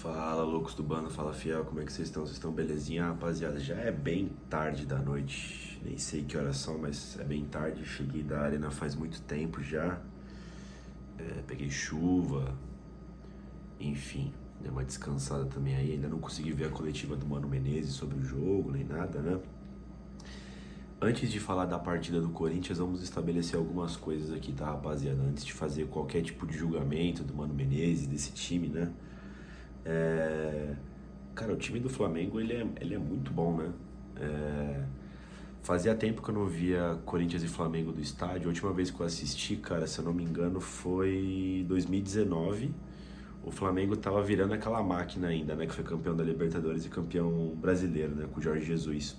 Fala, loucos do bando, fala fiel, como é que vocês estão? Vocês estão belezinha, rapaziada? Já é bem tarde da noite, nem sei que horas são, mas é bem tarde. Cheguei da arena faz muito tempo já, peguei chuva, enfim, dei uma descansada também aí. Ainda não consegui ver a coletiva do Mano Menezes sobre o jogo, nem nada, né? Antes de falar da partida do Corinthians, vamos estabelecer algumas coisas aqui, tá, rapaziada? Antes de fazer qualquer tipo de julgamento do Mano Menezes, desse time, né? Cara, o time do Flamengo, ele é muito bom, né? Fazia tempo que eu não via Corinthians e Flamengo do estádio. A última vez que eu assisti, cara, se eu não me engano, foi 2019. O Flamengo tava virando aquela máquina ainda, né? Que foi campeão da Libertadores e campeão brasileiro, né? Com o Jorge Jesus.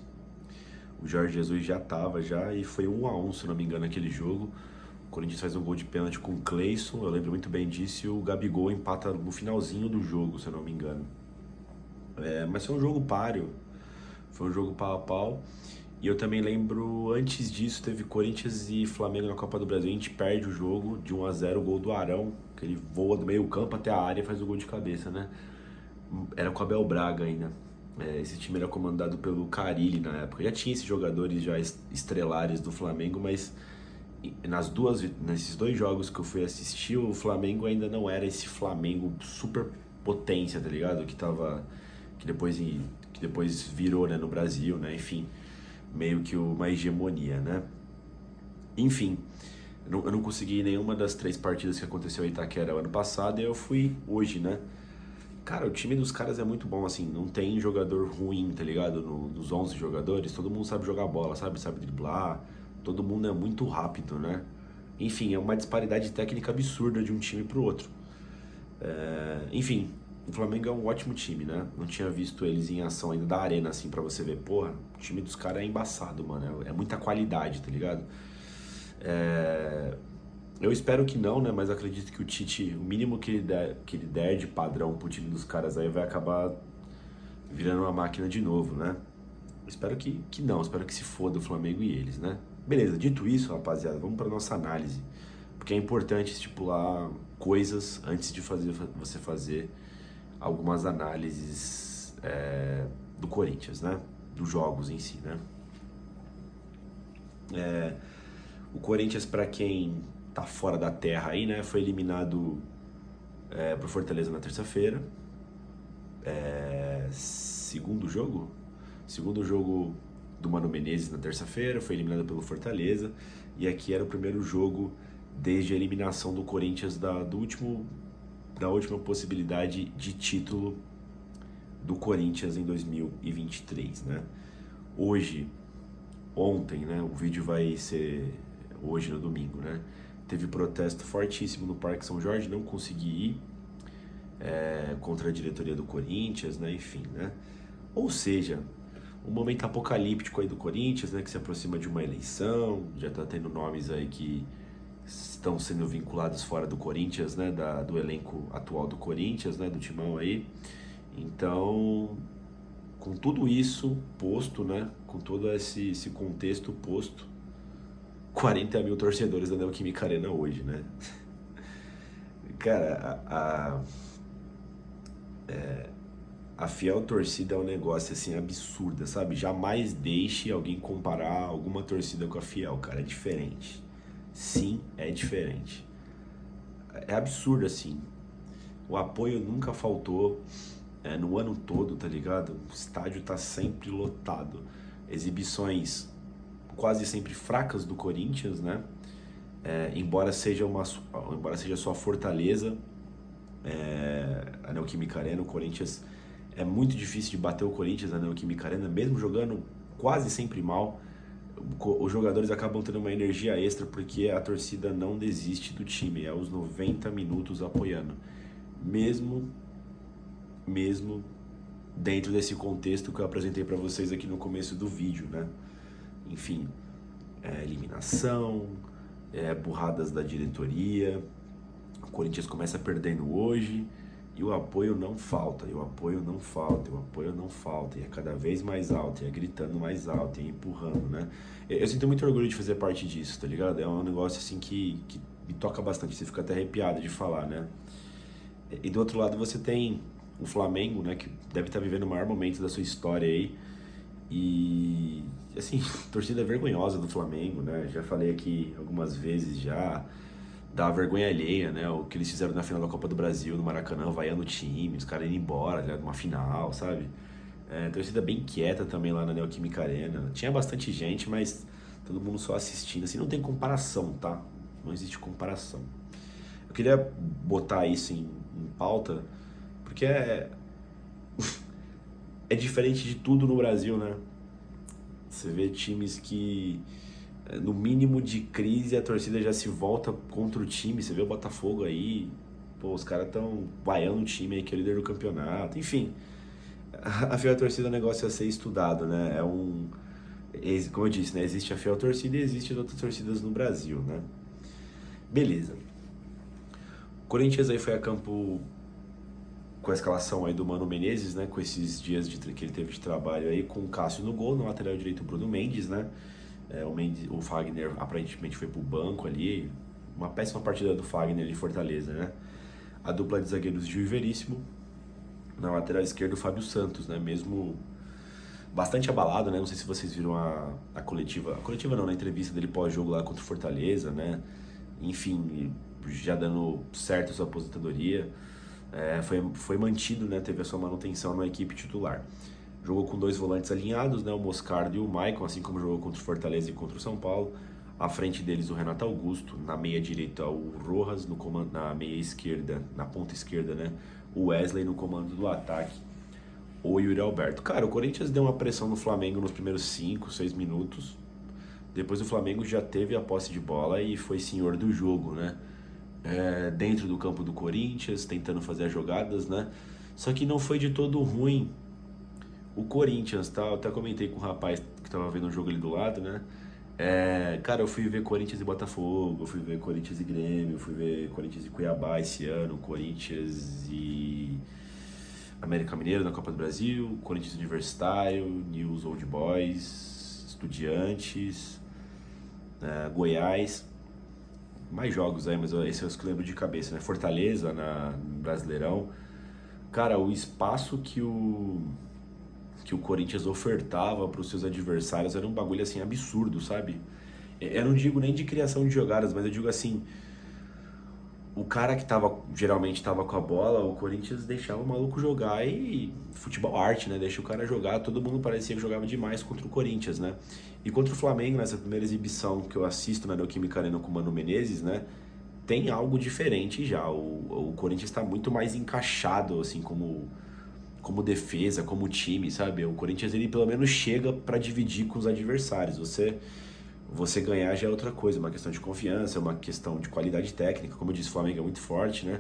O Jorge Jesus já tava e foi 1-1, se eu não me engano, aquele jogo. O Corinthians faz um gol de pênalti com o Cleison, eu lembro muito bem disso, e o Gabigol empata no finalzinho do jogo, se eu não me engano. Mas foi um jogo páreo, foi um jogo pau a pau. E eu também lembro, antes disso, teve Corinthians e Flamengo na Copa do Brasil. A gente perde o jogo de 1-0, o gol do Arão, que ele voa do meio campo até a área e faz o gol de cabeça, né? Era com o Abel Braga ainda. Esse time era comandado pelo Carille na época. Já tinha esses jogadores já estrelares do Flamengo, mas nesses dois jogos que eu fui assistir, o Flamengo ainda não era esse Flamengo super potência, tá ligado? Que depois virou, né, no Brasil, né? Enfim, meio que uma hegemonia, né? Enfim, eu não consegui nenhuma das 3 partidas que aconteceu em Itaquera ano passado e eu fui hoje, né? Cara, o time dos caras é muito bom, assim, não tem jogador ruim, tá ligado? Nos 11 jogadores, todo mundo sabe jogar bola, sabe driblar, todo mundo é muito rápido, né? Enfim, é uma disparidade técnica absurda de um time pro outro. Enfim, o Flamengo é um ótimo time, né? Não tinha visto eles em ação ainda da arena, assim, pra você ver. Porra, o time dos caras é embaçado, mano, é muita qualidade, tá ligado? Eu espero que não, né? Mas acredito que o Tite, o mínimo que ele der de padrão pro time dos caras aí vai acabar virando uma máquina de novo, né? Espero que não, espero que se foda o Flamengo e eles, né? Beleza, dito isso, rapaziada, vamos pra nossa análise. Porque é importante estipular coisas antes de você fazer algumas análises do Corinthians, né? Dos jogos em si, né? O Corinthians, pra quem tá fora da terra aí, né? Foi eliminado pro Fortaleza na terça-feira. Segundo jogo do Mano Menezes na terça-feira, foi eliminado pelo Fortaleza. E aqui era o primeiro jogo desde a eliminação do Corinthians da última possibilidade de título do Corinthians em 2023, né? Ontem, né? O vídeo vai ser hoje no domingo, né? Teve protesto fortíssimo no Parque São Jorge, não consegui ir contra a diretoria do Corinthians, né? Enfim, né? Ou seja, um momento apocalíptico aí do Corinthians, né? Que se aproxima de uma eleição, já tá tendo nomes aí que estão sendo vinculados fora do Corinthians, né? Do elenco atual do Corinthians, né? Do timão aí. Então, com tudo isso posto, né? Com todo esse contexto posto, 40 mil torcedores da Neoquímica Arena hoje, né? Cara, a fiel torcida é um negócio assim absurdo, sabe? Jamais deixe alguém comparar alguma torcida com a fiel, cara. É diferente. Sim, é diferente. É absurdo, assim. O apoio nunca faltou no ano todo, tá ligado? O estádio tá sempre lotado. Exibições quase sempre fracas do Corinthians, né? Embora seja sua fortaleza, a Neoquímica Arena, o Corinthians é muito difícil de bater o Corinthians na Neoquímica Arena, mesmo jogando quase sempre mal. Os jogadores acabam tendo uma energia extra porque a torcida não desiste do time, é os 90 minutos apoiando, mesmo dentro desse contexto que eu apresentei para vocês aqui no começo do vídeo, né? Enfim, eliminação, burradas da diretoria, o Corinthians começa perdendo hoje e o apoio não falta, e é cada vez mais alto, e é gritando mais alto, e é empurrando, né? Eu sinto muito orgulho de fazer parte disso, tá ligado? É um negócio assim que me toca bastante, você fica até arrepiado de falar, né? E do outro lado você tem o Flamengo, né, que deve estar vivendo o maior momento da sua história aí. E, assim, torcida vergonhosa do Flamengo, né? Já falei aqui algumas vezes já, dá vergonha alheia, né? O que eles fizeram na final da Copa do Brasil, no Maracanã, vaiando o time, os caras indo embora, né, numa final, sabe? Torcida bem quieta também lá na Neoquímica Arena. Tinha bastante gente, mas todo mundo só assistindo. Assim, não tem comparação, tá? Não existe comparação. Eu queria botar isso em pauta, porque é diferente de tudo no Brasil, né? Você vê times que, no mínimo de crise, a torcida já se volta contra o time. Você vê o Botafogo aí, pô, os caras estão vaiando o time aí que é o líder do campeonato. Enfim, a fiel torcida é um negócio a ser estudado, né? Como eu disse, né? Existe a fiel torcida e existem outras torcidas no Brasil, né? Beleza. O Corinthians aí foi a campo com a escalação aí do Mano Menezes, né? Com esses dias que ele teve de trabalho aí, com o Cássio no gol, no lateral direito o Bruno Mendes, né? O Fagner aparentemente foi pro banco ali. Uma péssima partida do Fagner de Fortaleza, né? A dupla de zagueiros Gil e Veríssimo. Na lateral esquerda o Fábio Santos, né? Mesmo bastante abalado, né? Não sei se vocês viram a coletiva. A coletiva não, na entrevista dele pós-jogo lá contra o Fortaleza, né? Enfim, já dando certo sua aposentadoria. Foi mantido, né? Teve a sua manutenção na equipe titular. Jogou com dois volantes alinhados, né? O Moscardo e o Maicon, assim como jogou contra o Fortaleza e contra o São Paulo. À frente deles o Renato Augusto, na meia direita o Rojas, no comando, na meia esquerda, na ponta esquerda, né? O Wesley no comando do ataque, o Yuri Alberto. Cara, o Corinthians deu uma pressão no Flamengo nos primeiros 5, 6 minutos. Depois o Flamengo já teve a posse de bola e foi senhor do jogo, né? Dentro do campo do Corinthians, tentando fazer as jogadas, né? Só que não foi de todo ruim o Corinthians, tá? Eu até comentei com o rapaz que tava vendo o jogo ali do lado, né? Cara, eu fui ver Corinthians e Botafogo, eu fui ver Corinthians e Grêmio, eu fui ver Corinthians e Cuiabá esse ano, Corinthians e América Mineiro na Copa do Brasil, Corinthians Universitário, News Old Boys, Estudiantes, Goiás, mais jogos aí, mas esses são os que eu lembro de cabeça, né? Fortaleza no Brasileirão. Cara, o espaço que o Corinthians ofertava para os seus adversários era um bagulho assim absurdo, sabe? Eu não digo nem de criação de jogadas, mas eu digo assim, o cara que geralmente tava com a bola, o Corinthians deixava o maluco jogar e futebol arte, né? Deixa o cara jogar, todo mundo parecia que jogava demais contra o Corinthians, né? E contra o Flamengo, nessa primeira exibição que eu assisto na Neoquímica Arena com o Mano Menezes, né? Tem algo diferente já. O Corinthians está muito mais encaixado, assim, como defesa, como time, sabe? O Corinthians, ele pelo menos chega para dividir com os adversários. Você ganhar já é outra coisa, uma questão de confiança, uma questão de qualidade técnica. Como eu disse, o Flamengo é muito forte, né?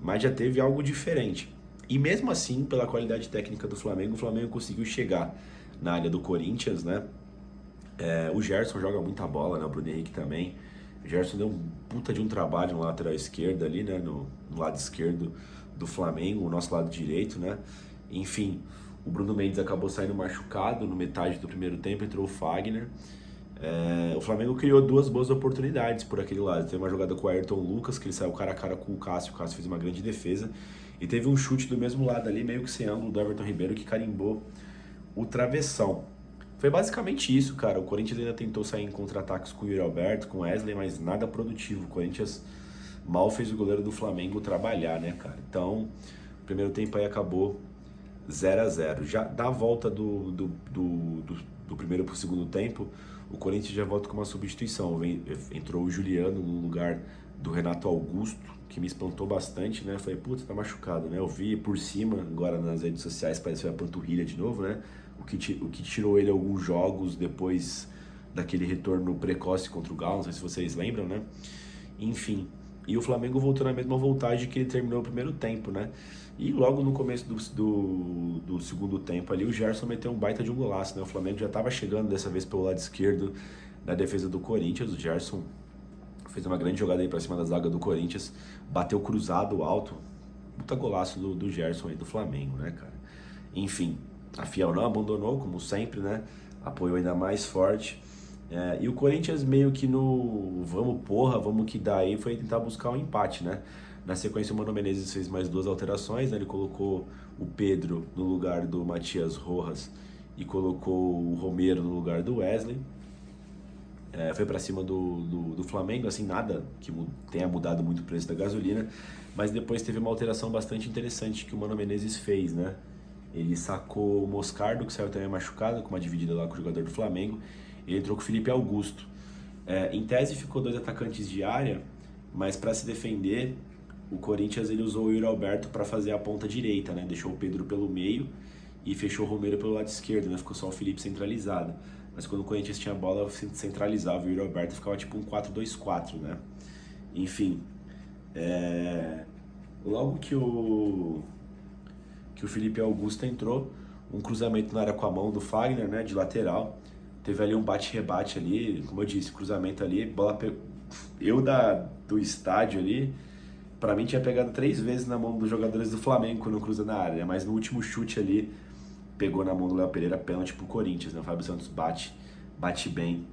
Mas já teve algo diferente. E mesmo assim, pela qualidade técnica do Flamengo, o Flamengo conseguiu chegar na área do Corinthians, né? O Gerson joga muita bola, né? O Bruno Henrique também. O Gerson deu um puta de um trabalho no lateral esquerdo ali, né? No lado esquerdo do Flamengo, o nosso lado direito, né? Enfim, o Bruno Mendes acabou saindo machucado no metade do primeiro tempo, entrou o Fagner. O Flamengo criou duas boas oportunidades por aquele lado. Teve uma jogada com o Ayrton Lucas, que ele saiu cara a cara com o Cássio fez uma grande defesa. E teve um chute do mesmo lado ali, meio que sem ângulo, do Everton Ribeiro, que carimbou o travessão. Foi basicamente isso, cara. O Corinthians ainda tentou sair em contra-ataques com o Yuri Alberto, com o Wesley, mas nada produtivo. O Corinthians mal fez o goleiro do Flamengo trabalhar, né, cara? Então, o primeiro tempo aí acabou 0-0. Já da volta do primeiro pro segundo tempo, o Corinthians já volta com uma substituição. Entrou o Juliano no lugar do Renato Augusto, que me espantou bastante, né? Falei, putz, tá machucado, né? Eu vi por cima, agora nas redes sociais, pareceu a panturrilha de novo, né? O que tirou ele alguns jogos depois daquele retorno precoce contra o Galo, não sei se vocês lembram, né? Enfim, e o Flamengo voltou na mesma voltagem que ele terminou o primeiro tempo, né? E logo no começo do segundo tempo ali, o Gerson meteu um baita de um golaço, né? O Flamengo já estava chegando dessa vez pelo lado esquerdo na defesa do Corinthians. O Gerson fez uma grande jogada aí pra cima da zaga do Corinthians, bateu cruzado alto. Puta golaço do Gerson aí do Flamengo, né, cara? Enfim, a Fiel não abandonou, como sempre, né? Apoiou ainda mais forte. E o Corinthians meio que no vamos porra, vamos que dá aí, foi tentar buscar um empate, né? Na sequência, o Mano Menezes fez mais 2 alterações, né? Ele colocou o Pedro no lugar do Matias Rojas e colocou o Romero no lugar do Wesley. Foi para cima do Flamengo, assim, nada que tenha mudado muito o preço da gasolina, mas depois teve uma alteração bastante interessante que o Mano Menezes fez, né? Ele sacou o Moscardo, que saiu também machucado, com uma dividida lá com o jogador do Flamengo, e entrou com o Felipe Augusto. Em tese ficou 2 atacantes de área, mas para se defender, o Corinthians ele usou o Yuri Alberto para fazer a ponta direita, né? Deixou o Pedro pelo meio e fechou o Romero pelo lado esquerdo, né? Ficou só o Felipe centralizado. Mas quando o Corinthians tinha a bola, centralizava o Yuri Alberto, ficava tipo um 4-2-4, né? Enfim, logo que o Felipe Augusto entrou, um cruzamento na área com a mão do Fagner, né? De lateral. Teve ali um bate-rebate ali, como eu disse, cruzamento ali, bola do estádio ali, pra mim tinha pegado 3 vezes na mão dos jogadores do Flamengo quando cruza na área, mas no último chute ali, pegou na mão do Léo Pereira, pênalti pro Corinthians, né? O Fábio Santos bate bem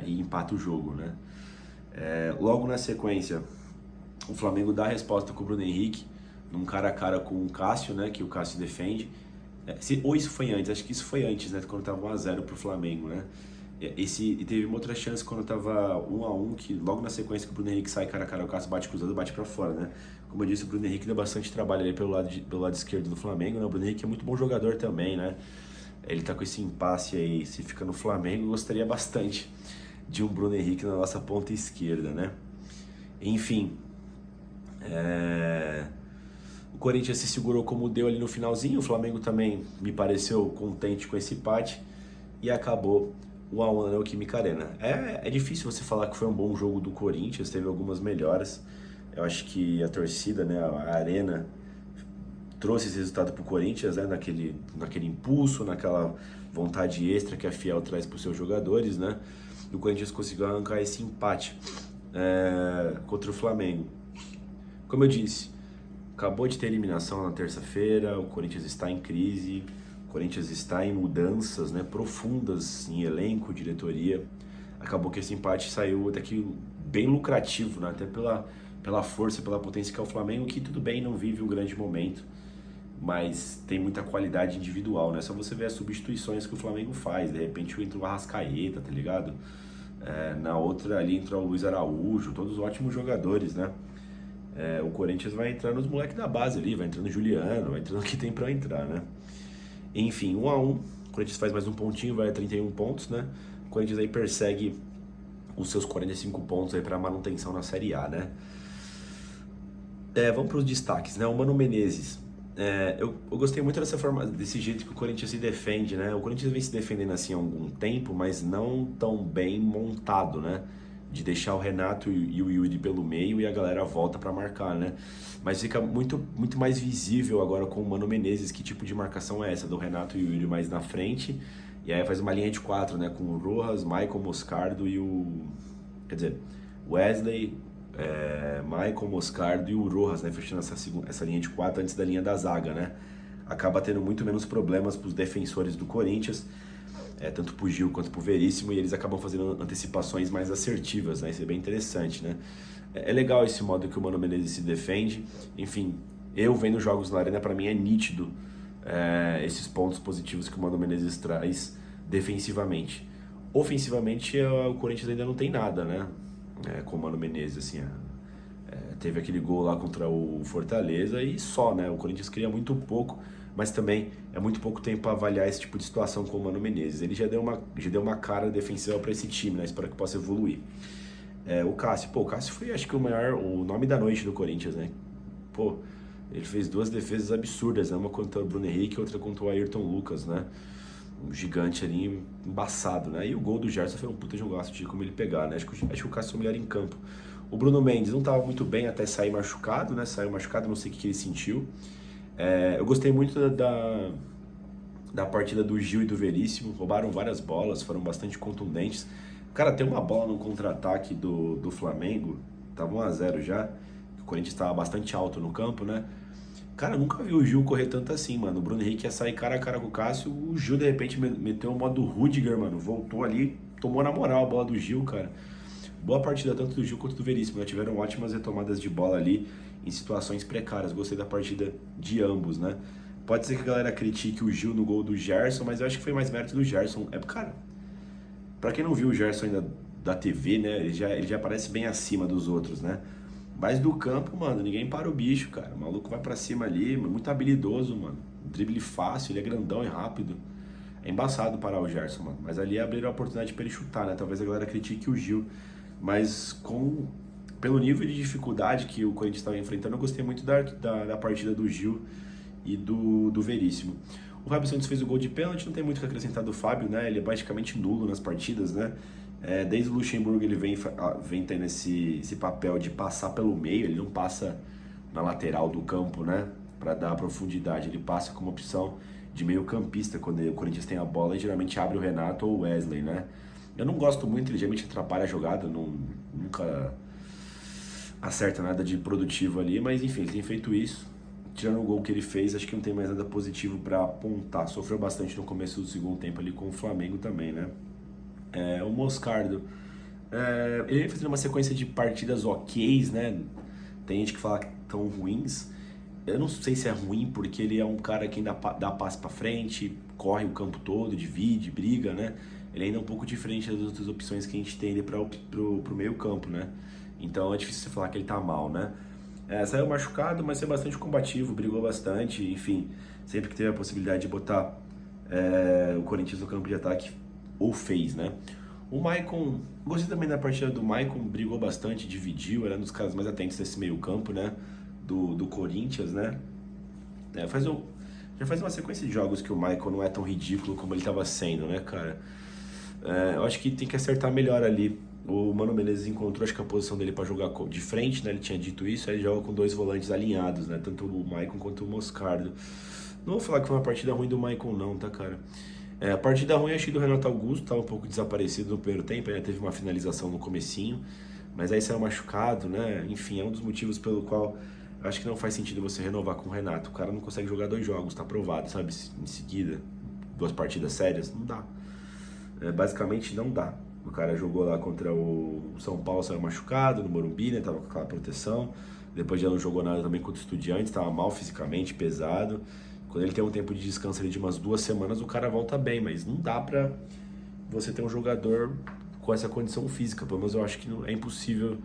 e empata o jogo, né? Logo na sequência, o Flamengo dá a resposta com o Bruno Henrique, num cara a cara com o Cássio, né? Que o Cássio defende. Ou isso foi antes, acho que isso foi antes, né? Quando tava 1-0 pro Flamengo, né? E teve uma outra chance quando tava 1-1, que logo na sequência que o Bruno Henrique sai cara a cara, o Cássio bate cruzado, bate pra fora, né? Como eu disse, o Bruno Henrique deu bastante trabalho ali pelo lado esquerdo do Flamengo, né? O Bruno Henrique é muito bom jogador também, né? Ele tá com esse impasse aí, se fica no Flamengo, eu gostaria bastante de um Bruno Henrique na nossa ponta esquerda, né? Enfim, o Corinthians se segurou como deu ali no finalzinho, o Flamengo também me pareceu contente com esse empate e acabou 1-1 na Neoquímica Arena. É difícil você falar que foi um bom jogo do Corinthians, teve algumas melhoras. Eu acho que a torcida, né, a Arena, trouxe esse resultado para o Corinthians, né, naquele impulso, naquela vontade extra que a Fiel traz para os seus jogadores, né? E o Corinthians conseguiu arrancar esse empate contra o Flamengo. Como eu disse, acabou de ter eliminação na terça-feira, o Corinthians está em crise, o Corinthians está em mudanças, né, profundas em elenco, diretoria. Acabou que esse empate saiu daqui bem lucrativo, né, até pela força, pela potência que é o Flamengo, que tudo bem, não vive um grande momento, mas tem muita qualidade individual, né? Só você ver as substituições que o Flamengo faz, de repente entra o Arrascaeta, tá ligado? Na outra ali entra o Luiz Araújo, todos ótimos jogadores, né? O Corinthians vai entrar nos moleques da base ali, vai entrando o Juliano, vai entrando o que tem pra entrar, né? Enfim, 1-1, o Corinthians faz mais um pontinho, vai a 31 pontos, né? O Corinthians aí persegue os seus 45 pontos aí pra manutenção na Série A, né? Vamos para os destaques, né? O Mano Menezes. Eu gostei muito desse jeito que o Corinthians se defende, né? O Corinthians vem se defendendo assim há algum tempo, mas não tão bem montado, né? De deixar o Renato e o Yuri pelo meio e a galera volta para marcar, né? Mas fica muito, muito mais visível agora com o Mano Menezes que tipo de marcação é essa, do Renato e o Yuri mais na frente, e aí faz uma linha de 4, né? Com o Rojas, Michael Moscardo e Wesley, Michael Moscardo e o Rojas, né? Fechando essa linha de 4 antes da linha da zaga, né? Acaba tendo muito menos problemas para os defensores do Corinthians, tanto pro Gil quanto pro Veríssimo, e eles acabam fazendo antecipações mais assertivas, né? Isso é bem interessante, né? É legal esse modo que o Mano Menezes se defende. Enfim, eu vendo jogos na Arena, para mim é nítido esses pontos positivos que o Mano Menezes traz defensivamente. Ofensivamente, o Corinthians ainda não tem nada, né? Com o Mano Menezes, assim, teve aquele gol lá contra o Fortaleza e só, né? O Corinthians cria muito pouco, mas também é muito pouco tempo para avaliar esse tipo de situação com o Mano Menezes. Ele já deu uma cara defensiva para esse time, né? Espero que possa evoluir. O Cássio foi, acho que, o nome da noite do Corinthians, né? Pô, ele fez 2 defesas absurdas, né? Uma contra o Bruno Henrique e outra contra o Ayrton Lucas, né? Um gigante ali, embaçado, né? E o gol do Gerson foi um puta jogaço de como ele pegar, né? Acho que o Cássio foi o melhor em campo. O Bruno Mendes não estava muito bem até sair machucado, né? Saiu machucado, não sei o que ele sentiu. Eu gostei muito da partida do Gil e do Veríssimo, roubaram várias bolas, foram bastante contundentes. Cara, tem uma bola no contra-ataque do Flamengo, tava 1-0 já, o Corinthians estava bastante alto no campo, né? Cara, nunca vi o Gil correr tanto assim, mano. O Bruno Henrique ia sair cara a cara com o Cássio, o Gil de repente meteu o modo Rudiger, mano, voltou ali, tomou na moral a bola do Gil, cara. boa partida tanto do Gil quanto do Veríssimo, né? Tiveram ótimas retomadas de bola ali em situações precárias. Gostei da partida de ambos, né? Pode ser que a galera critique o Gil no gol do Gerson, mas eu acho que foi mais mérito do Gerson. Cara, pra quem não viu o Gerson ainda da TV, né? Ele já parece bem acima dos outros, né? Mas do campo, mano, ninguém para o bicho, cara. O maluco vai pra cima ali, muito habilidoso, mano. Drible fácil, ele é grandão e rápido. É embaçado parar o Gerson, mano. Mas ali abriram a oportunidade pra ele chutar, né? Talvez a galera critique o Gil. Mas pelo nível de dificuldade que o Corinthians estava enfrentando, eu gostei muito da partida do Gil e do Veríssimo. O Fábio Santos fez o gol de pênalti, não tem muito o que acrescentar do Fábio, né? Ele é praticamente nulo nas partidas, né? Desde o Luxemburgo ele vem tendo esse papel de passar pelo meio, ele não passa na lateral do campo, né? Para dar profundidade, ele passa como opção de meio campista quando o Corinthians tem a bola e geralmente abre o Renato ou o Wesley, né? Eu não gosto muito, ele geralmente atrapalha a jogada, nunca acerta nada de produtivo ali, mas enfim, ele tem feito isso. Tirando o gol que ele fez, acho que não tem mais nada positivo para apontar. Sofreu bastante no começo do segundo tempo ali com o Flamengo também, né? O Moscardo, ele vem fazendo uma sequência de partidas ok, né? Tem gente que fala que tão ruins. Eu não sei se é ruim, porque ele é um cara que ainda dá passe pra frente, corre o campo todo, divide, briga, né? Ele ainda é um pouco diferente das outras opções que a gente tem ali pro meio campo, né? Então é difícil você falar que ele tá mal, né? Saiu machucado, mas é bastante combativo, brigou bastante, enfim, sempre que teve a possibilidade de botar o Corinthians no campo de ataque, ou fez, né? O Maicon, gostei também da partida do Maicon, brigou bastante, dividiu, era um dos caras mais atentos desse meio campo, né? Do Corinthians, né? Já faz uma sequência de jogos que o Maicon não é tão ridículo como ele estava sendo, né, cara? Eu acho que tem que acertar melhor ali. O Mano Menezes encontrou, acho que a posição dele para jogar de frente, né? Ele tinha dito isso, aí ele joga com dois volantes alinhados, né? Tanto o Maicon quanto o Moscardo. Não vou falar que foi uma partida ruim do Maicon, não, tá, cara? A partida ruim achei do Renato Augusto, tava um pouco desaparecido no primeiro tempo, ainda teve uma finalização no comecinho, mas aí saiu machucado, né? Enfim, é um dos motivos pelo qual eu acho que não faz sentido você renovar com o Renato. O cara não consegue jogar 2 jogos, tá aprovado, sabe? Em seguida, 2 partidas sérias, não dá. Basicamente não dá. O cara jogou lá contra o São Paulo, saiu machucado no Morumbi, né? Tava com aquela proteção. Depois já não jogou nada também contra o Estudiantes, tava mal fisicamente, pesado. Quando ele tem um tempo de descanso ali de umas 2 semanas, o cara volta bem, mas não dá pra você ter um jogador com essa condição física. Pelo menos eu acho que é impossível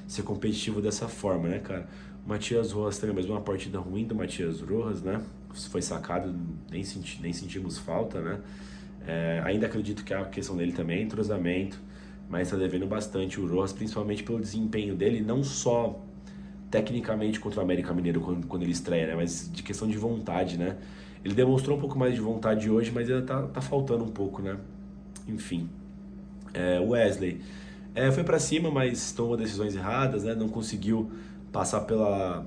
ser competitivo dessa forma, né, cara? O Matias Rojas também, mesmo uma partida ruim do Matias Rojas, né? Foi sacado, nem sentimos falta, né? Ainda acredito que a questão dele também é entrosamento, mas tá devendo bastante o Rojas, principalmente pelo desempenho dele, não só tecnicamente contra o América Mineiro quando ele estreia, né? Mas de questão de vontade, né? Ele demonstrou um pouco mais de vontade hoje, mas ainda tá faltando um pouco, né? Enfim. O Wesley foi pra cima, mas tomou decisões erradas, né? Não conseguiu passar pela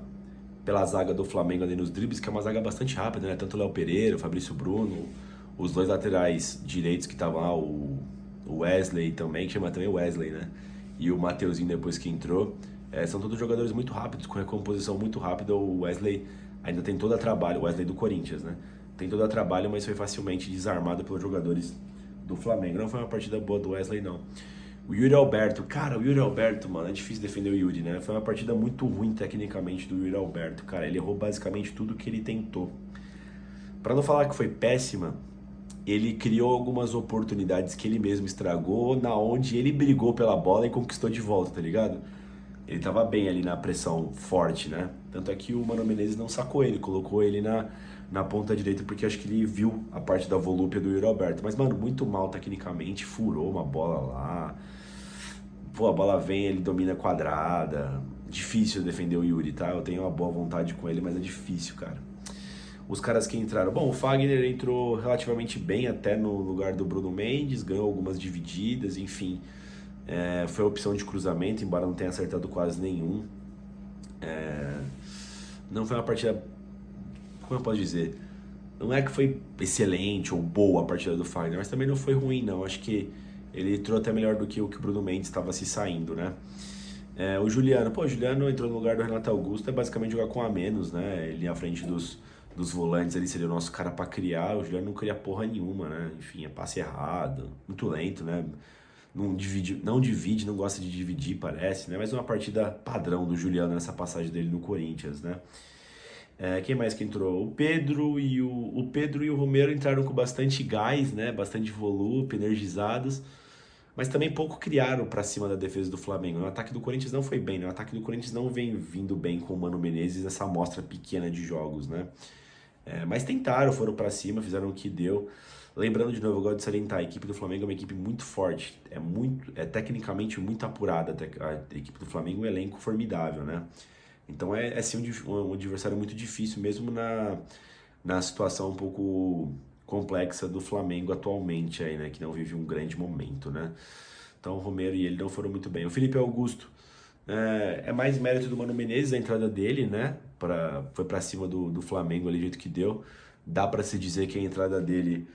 zaga do Flamengo ali nos dribles, que é uma zaga bastante rápida, né? Tanto o Léo Pereira, o Fabrício Bruno, os 2 laterais direitos que estavam lá, o Wesley também, que chama também Wesley, né? E o Mateuzinho depois que entrou. São todos jogadores muito rápidos, com recomposição muito rápida. O Wesley ainda tem todo a trabalho, o Wesley do Corinthians, né? Tem todo a trabalho, mas foi facilmente desarmado pelos jogadores do Flamengo. Não foi uma partida boa do Wesley, não. O Yuri Alberto, cara, o Yuri Alberto, mano, é difícil defender o Yuri, né? Foi uma partida muito ruim tecnicamente do Yuri Alberto, cara. Ele errou basicamente tudo que ele tentou. Pra não falar que foi péssima, ele criou algumas oportunidades que ele mesmo estragou, na onde ele brigou pela bola e conquistou de volta, tá ligado? Ele tava bem ali na pressão forte, né? Tanto é que o Mano Menezes não sacou ele, colocou ele na ponta direita, porque acho que ele viu a parte da volúpia do Yuri Alberto. Mas, mano, muito mal tecnicamente, furou uma bola lá. Pô, a bola vem, ele domina quadrada. Difícil defender o Yuri, tá? Eu tenho uma boa vontade com ele, mas é difícil, cara. Os caras que entraram... Bom, o Fagner entrou relativamente bem até no lugar do Bruno Mendes, ganhou algumas divididas, enfim... foi a opção de cruzamento, embora não tenha acertado quase nenhum. Não foi uma partida, como eu posso dizer, não é que foi excelente ou boa a partida do Fagner, mas também não foi ruim, não. Acho que ele entrou até melhor do que o Bruno Mendes estava se saindo, né? O Juliano entrou no lugar do Renato Augusto, é basicamente jogar com a menos, né? Ele à frente dos volantes, ele seria o nosso cara para criar. O Juliano não cria porra nenhuma, né? Enfim, é passe errado, muito lento, né? não gosta de dividir, parece, né? Mas uma partida padrão do Juliano nessa passagem dele no Corinthians, né? Quem mais que entrou? O Pedro e o Romero entraram com bastante gás, né? Bastante volúpia, energizados, mas também pouco criaram para cima da defesa do Flamengo. O ataque do Corinthians não foi bem, né? O ataque do Corinthians não vem vindo bem com o Mano Menezes nessa amostra pequena de jogos, né? Mas tentaram, foram para cima, fizeram o que deu. Lembrando de novo, eu gosto de salientar, a equipe do Flamengo é uma equipe muito forte, é tecnicamente muito apurada, a equipe do Flamengo é um elenco formidável, né? Então é sim um adversário muito difícil, mesmo na situação um pouco complexa do Flamengo atualmente aí, né? Que não vive um grande momento, né? Então o Romero e ele não foram muito bem. O Felipe Augusto é mais mérito do Mano Menezes a entrada dele, né? Foi pra cima do Flamengo ali, do jeito que deu. Dá pra se dizer que a entrada dele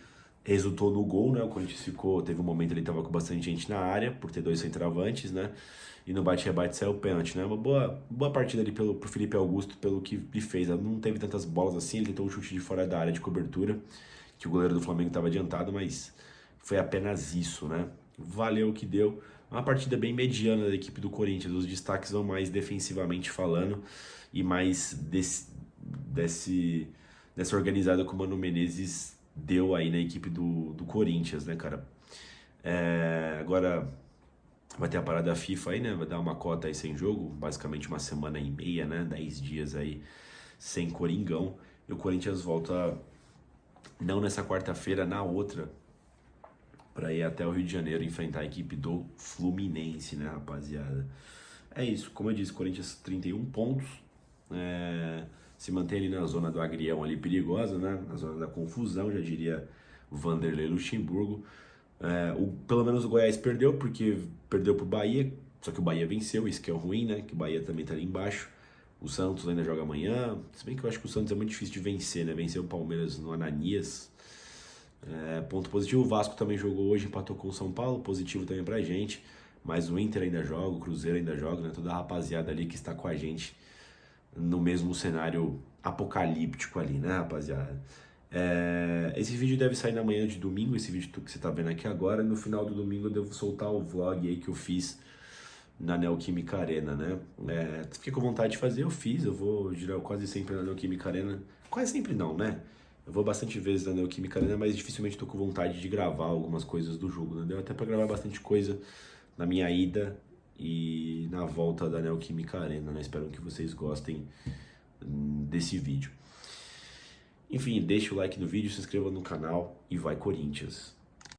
resultou no gol, né? O Corinthians teve um momento ele tava com bastante gente na área, por ter dois centroavantes, né? E no bate-rebate saiu o pênalti, né? Uma boa partida ali pro Felipe Augusto, pelo que ele fez. Não teve tantas bolas assim, ele tentou um chute de fora da área de cobertura, que o goleiro do Flamengo estava adiantado, mas foi apenas isso, né? Valeu o que deu. Uma partida bem mediana da equipe do Corinthians. Os destaques vão mais defensivamente falando e mais dessa organizada que o Mano Menezes deu aí na equipe do Corinthians, né, cara? Agora vai ter a parada FIFA aí, né? Vai dar uma cota aí sem jogo, basicamente uma semana e meia, né? 10 dias aí sem Coringão. E o Corinthians volta não nessa quarta-feira, na outra, para ir até o Rio de Janeiro enfrentar a equipe do Fluminense, né, rapaziada? É isso, como eu disse, Corinthians 31 pontos, se mantém ali na zona do agrião ali perigosa, né, na zona da confusão, já diria Vanderlei Luxemburgo. Pelo menos o Goiás perdeu, porque perdeu pro Bahia, só que o Bahia venceu, isso que é o ruim, né, que o Bahia também tá ali embaixo. O Santos ainda joga amanhã, se bem que eu acho que o Santos é muito difícil de vencer, né, venceu o Palmeiras no Ananias. Ponto positivo, o Vasco também jogou hoje, empatou com o São Paulo, positivo também pra gente, mas o Inter ainda joga, o Cruzeiro ainda joga, né? Toda a rapaziada ali que está com a gente no mesmo cenário apocalíptico ali, né, rapaziada? Esse vídeo deve sair na manhã de domingo, esse vídeo que você tá vendo aqui agora, e no final do domingo eu devo soltar o vlog aí que eu fiz na Neoquímica Arena, né? Fiquei com vontade de fazer, eu vou girar quase sempre na Neoquímica Arena, quase sempre não, né? Eu vou bastante vezes na Neoquímica Arena, mas dificilmente tô com vontade de gravar algumas coisas do jogo, né? Deu até pra gravar bastante coisa na minha ida e na volta da Neoquímica Arena, né? Espero que vocês gostem desse vídeo. Enfim, deixa o like no vídeo, se inscreva no canal e vai Corinthians!